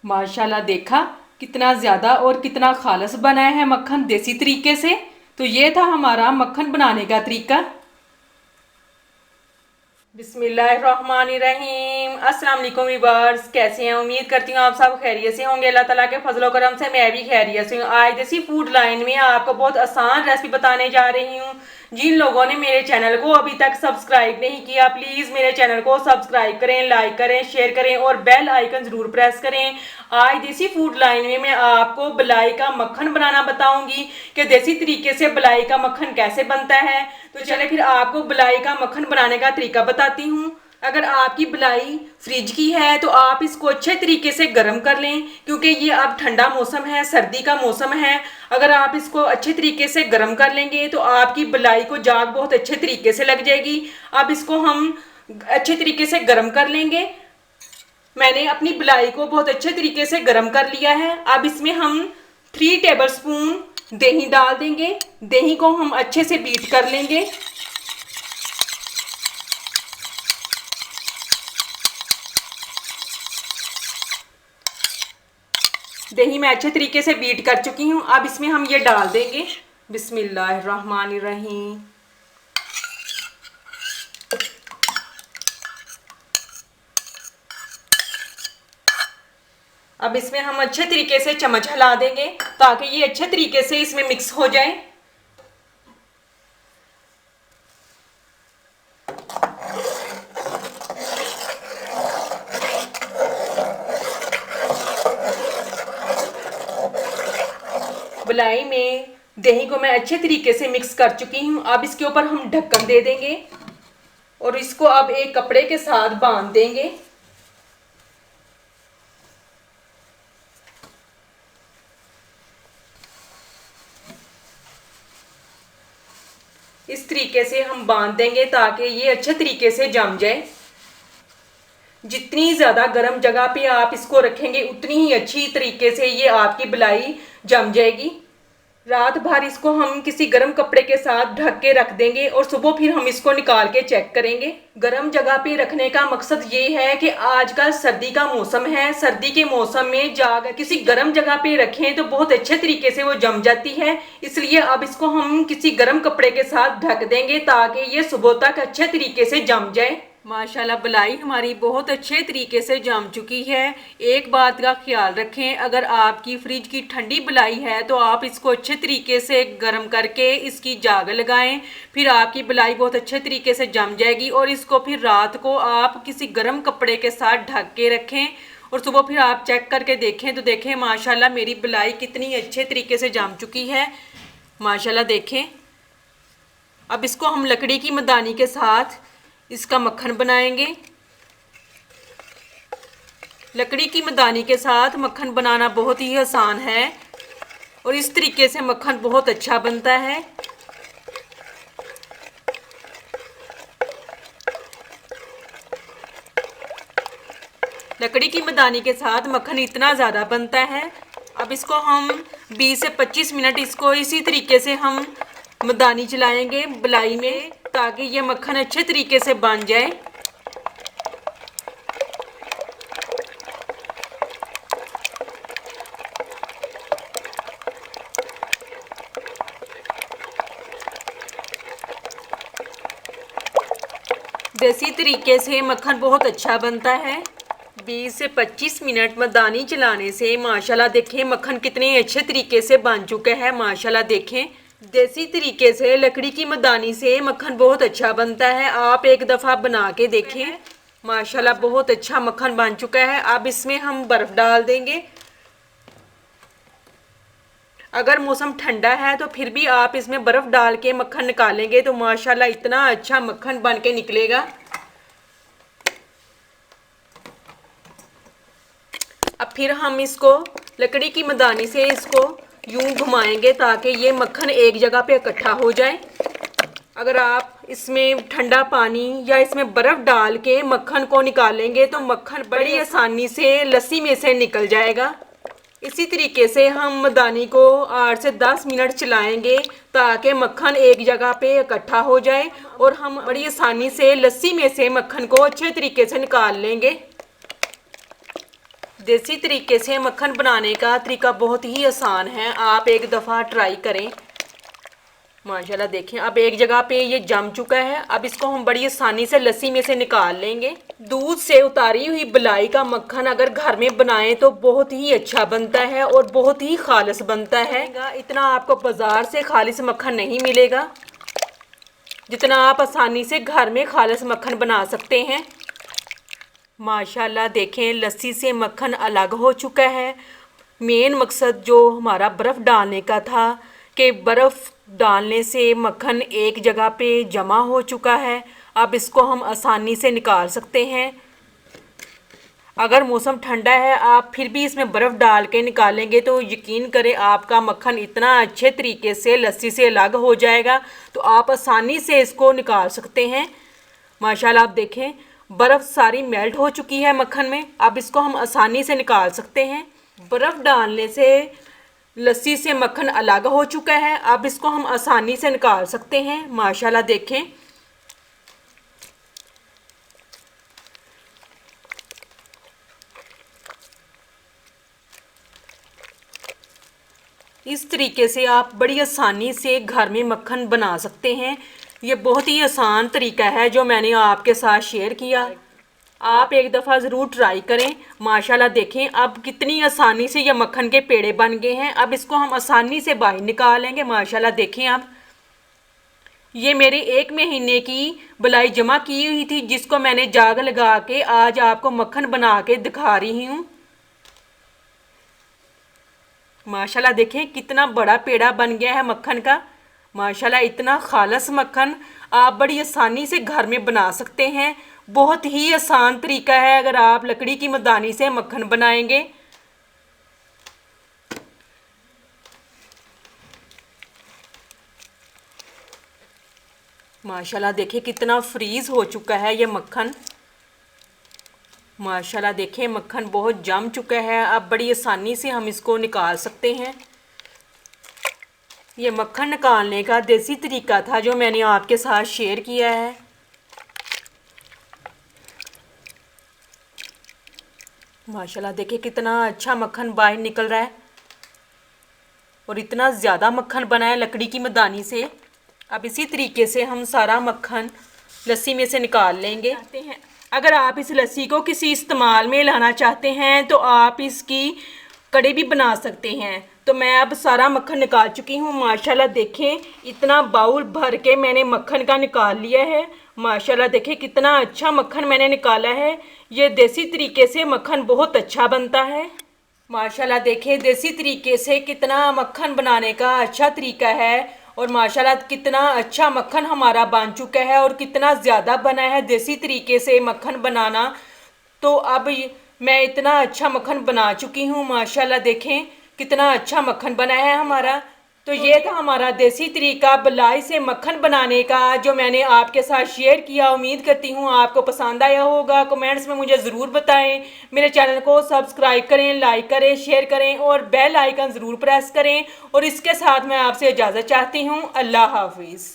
माशाल्लाह देखा कितना ज़्यादा और कितना खालस बना है मक्खन देसी तरीके से। तो ये था हमारा मक्खन बनाने का तरीका। बिस्मिल्लाहिर्रहमानिर्रहीम। अस्सलाम वालेकुम व्यूअर्स, कैसे हैं? उम्मीद करती हूँ आप सब खैरियत से होंगे। अल्लाह ताला के फजल करम से मैं भी खैरियत से हूँ। आज देसी फूड लाइन में आपको बहुत आसान रेसिपी बताने जा रही हूँ। जिन लोगों ने मेरे चैनल को अभी तक सब्सक्राइब नहीं किया, प्लीज़ मेरे चैनल को सब्सक्राइब करें, लाइक करें, शेयर करें और बेल आइकन ज़रूर प्रेस करें। आज देसी फूड लाइन में मैं आपको बलाई का मक्खन बनाना बताऊंगी कि देसी तरीके से बलाई का मक्खन कैसे बनता है। तो चले फिर आपको बलाई का मक्खन बनाने का तरीका बताती हूँ। अगर आपकी बलाई फ्रिज की है तो आप इसको अच्छे तरीके से गर्म कर लें, क्योंकि ये अब ठंडा मौसम है, सर्दी का मौसम है। अगर आप इसको अच्छे तरीके से गर्म कर लेंगे तो आपकी बलाई को जाग बहुत अच्छे तरीके से लग जाएगी। अब इसको हम अच्छे तरीके से गर्म कर लेंगे। मैंने अपनी बलाई को बहुत अच्छे तरीके से गर्म कर लिया है। अब इसमें हम 3 टेबलस्पून दही डाल देंगे। दही को हम अच्छे से बीट कर लेंगे। दही मैं अच्छे तरीके से बीट कर चुकी हूँ। अब इसमें हम ये डाल देंगे। बिस्मिल्लाहिर्रहमानिर्रहीम। अब इसमें हम अच्छे तरीके से चम्मच हिला देंगे ताकि ये अच्छे तरीके से इसमें मिक्स हो जाए। बलाई में दही को मैं अच्छे तरीके से मिक्स कर चुकी हूँ। अब इसके ऊपर हम ढक्कन दे देंगे और इसको अब एक कपड़े के साथ बांध देंगे। इस तरीके से हम बांध देंगे ताकि ये अच्छे तरीके से जम जाए। जितनी ज़्यादा गर्म जगह पे आप इसको रखेंगे उतनी ही अच्छी तरीके से ये आपकी बलाई जम जाएगी। रात भर इसको हम किसी गर्म कपड़े के साथ ढक के रख देंगे और सुबह फिर हम इसको निकाल के चेक करेंगे। गर्म जगह पे रखने का मकसद ये है कि आजकल सर्दी का मौसम है। सर्दी के मौसम में जाकर किसी गर्म जगह पे रखें तो बहुत अच्छे तरीके से वो जम जाती है। इसलिए अब इसको हम किसी गर्म कपड़े के साथ ढक देंगे ताकि ये सुबह तक अच्छे तरीके से जम जाए। माशाल्लाह बलाई हमारी बहुत अच्छे तरीके से जम चुकी है। एक बात का ख्याल रखें, अगर आपकी फ्रिज की ठंडी बलाई है तो आप इसको अच्छे तरीके से गर्म करके इसकी जाग लगाएं, फिर आपकी बलाई बहुत अच्छे तरीके से जम जाएगी। और इसको फिर रात को आप किसी गर्म कपड़े के साथ ढक के रखें और सुबह फिर आप चेक करके देखें तो देखें माशाल्लाह मेरी बलाई कितनी अच्छे तरीके से जम चुकी है। माशाल्लाह देखें। अब इसको हम लकड़ी की मदानी के साथ इसका मक्खन बनाएंगे। लकड़ी की मदानी के साथ मक्खन बनाना बहुत ही आसान है और इस तरीके से मक्खन बहुत अच्छा बनता है। लकड़ी की मदानी के साथ मक्खन इतना ज़्यादा बनता है। अब इसको हम 20 से 25 मिनट इसको इसी तरीके से हम मदानी चलाएंगे बलाई में ताकि ये मक्खन अच्छे तरीके से बन जाए। देसी तरीके से मक्खन बहुत अच्छा बनता है। 20 से 25 मिनट मदानी चलाने से माशाल्लाह देखें मक्खन कितने अच्छे तरीके से बन चुका है। माशाल्लाह देखें देसी तरीके से लकड़ी की मदानी से मक्खन बहुत अच्छा बनता है। आप एक दफ़ा बना के देखें। माशाल्लाह बहुत अच्छा मक्खन बन चुका है। अब इसमें हम बर्फ़ डाल देंगे। अगर मौसम ठंडा है तो फिर भी आप इसमें बर्फ़ डाल के मक्खन निकालेंगे तो माशाल्लाह इतना अच्छा मक्खन बन के निकलेगा। अब फिर हम इसको लकड़ी की मदानी से इसको यूं घुमाएंगे ताकि ये मक्खन एक जगह पे इकट्ठा हो जाए। अगर आप इसमें ठंडा पानी या इसमें बर्फ़ डाल के मक्खन को निकालेंगे तो मक्खन बड़ी आसानी से लस्सी में से निकल जाएगा। इसी तरीके से हम मदानी को 8 से 10 मिनट चलाएंगे ताकि मक्खन एक जगह पे इकट्ठा हो जाए और हम बड़ी आसानी से लस्सी में से मक्खन को अच्छे तरीके से निकाल लेंगे। देसी तरीके से मक्खन बनाने का तरीका बहुत ही आसान है, आप एक दफ़ा ट्राई करें। माशाल्लाह देखें अब एक जगह पे ये जम चुका है। अब इसको हम बड़ी आसानी से लस्सी में से निकाल लेंगे। दूध से उतारी हुई बलाई का मक्खन अगर घर में बनाएं तो बहुत ही अच्छा बनता है और बहुत ही खालिस बनता है। इतना आपको बाज़ार से खालिस मक्खन नहीं मिलेगा जितना आप आसानी से घर में खालिस मक्खन बना सकते हैं। माशाल्लाह देखें लस्सी से मक्खन अलग हो चुका है। मेन मकसद जो हमारा बर्फ़ डालने का था कि बर्फ़ डालने से मक्खन एक जगह पे जमा हो चुका है। अब इसको हम आसानी से निकाल सकते हैं। अगर मौसम ठंडा है आप फिर भी इसमें बर्फ़ डाल के निकालेंगे तो यकीन करें आपका मक्खन इतना अच्छे तरीके से लस्सी से अलग हो जाएगा, तो आप आसानी से इसको निकाल सकते हैं। माशाल्लाह आप देखें बर्फ़ सारी मेल्ट हो चुकी है मक्खन में। अब इसको हम आसानी से निकाल सकते हैं। बर्फ़ डालने से लस्सी से मक्खन अलग हो चुका है। अब इसको हम आसानी से निकाल सकते हैं। माशाल्लाह देखें इस तरीके से आप बड़ी आसानी से घर में मक्खन बना सकते हैं। ये बहुत ही आसान तरीका है जो मैंने आपके साथ शेयर किया। आप एक दफ़ा ज़रूर ट्राई करें। माशाल्लाह देखें अब कितनी आसानी से ये मक्खन के पेड़े बन गए हैं। अब इसको हम आसानी से बाहर निकालेंगे। माशाल्लाह देखें आप ये मेरे 1 महीने की बलाई जमा की हुई थी जिसको मैंने जाग लगा के आज आपको मक्खन बना के दिखा रही हूँ। माशाल्लाह देखें कितना बड़ा पेड़ा बन गया है मक्खन का। माशाल्लाह इतना खालस मक्खन आप बड़ी आसानी से घर में बना सकते हैं। बहुत ही आसान तरीका है अगर आप लकड़ी की मदानी से मक्खन बनाएंगे। माशाल्लाह देखिए कितना फ्रीज़ हो चुका है ये मक्खन। माशाल्लाह देखें मक्खन बहुत जम चुका है। अब बड़ी आसानी से हम इसको निकाल सकते हैं। ये मक्खन निकालने का देसी तरीका था जो मैंने आपके साथ शेयर किया है। माशाल्लाह देखिए कितना अच्छा मक्खन बाहर निकल रहा है और इतना ज़्यादा मक्खन बना है लकड़ी की मदानी से। अब इसी तरीके से हम सारा मक्खन लस्सी में से निकाल लेंगे। अगर आप इस लस्सी को किसी इस्तेमाल में लाना चाहते हैं तो आप इसकी कड़ी भी बना सकते हैं। तो मैं अब सारा मक्खन निकाल चुकी हूँ। माशाल्लाह देखें इतना बाउल भर के मैंने मक्खन का निकाल लिया है। माशाल्लाह देखें कितना अच्छा मक्खन मैंने निकाला है। ये देसी तरीके से मक्खन बहुत अच्छा बनता है। माशाल्लाह देखें देसी तरीके से कितना मक्खन बनाने का अच्छा तरीका है और माशाल्लाह कितना अच्छा मक्खन हमारा बन चुका है और कितना ज़्यादा बना है देसी तरीके से मक्खन बनाना। तो अब मैं इतना अच्छा मक्खन बना चुकी हूँ। माशाल्लाह देखें कितना अच्छा मक्खन बना है हमारा। तो ये था हमारा देसी तरीका बलाई से मक्खन बनाने का जो मैंने आपके साथ शेयर किया। उम्मीद करती हूँ आपको पसंद आया होगा। कमेंट्स में मुझे ज़रूर बताएं। मेरे चैनल को सब्सक्राइब करें, लाइक करें, शेयर करें और बेल आइकन ज़रूर प्रेस करें। और इसके साथ मैं आपसे इजाज़त चाहती हूँ। अल्लाह हाफिज़।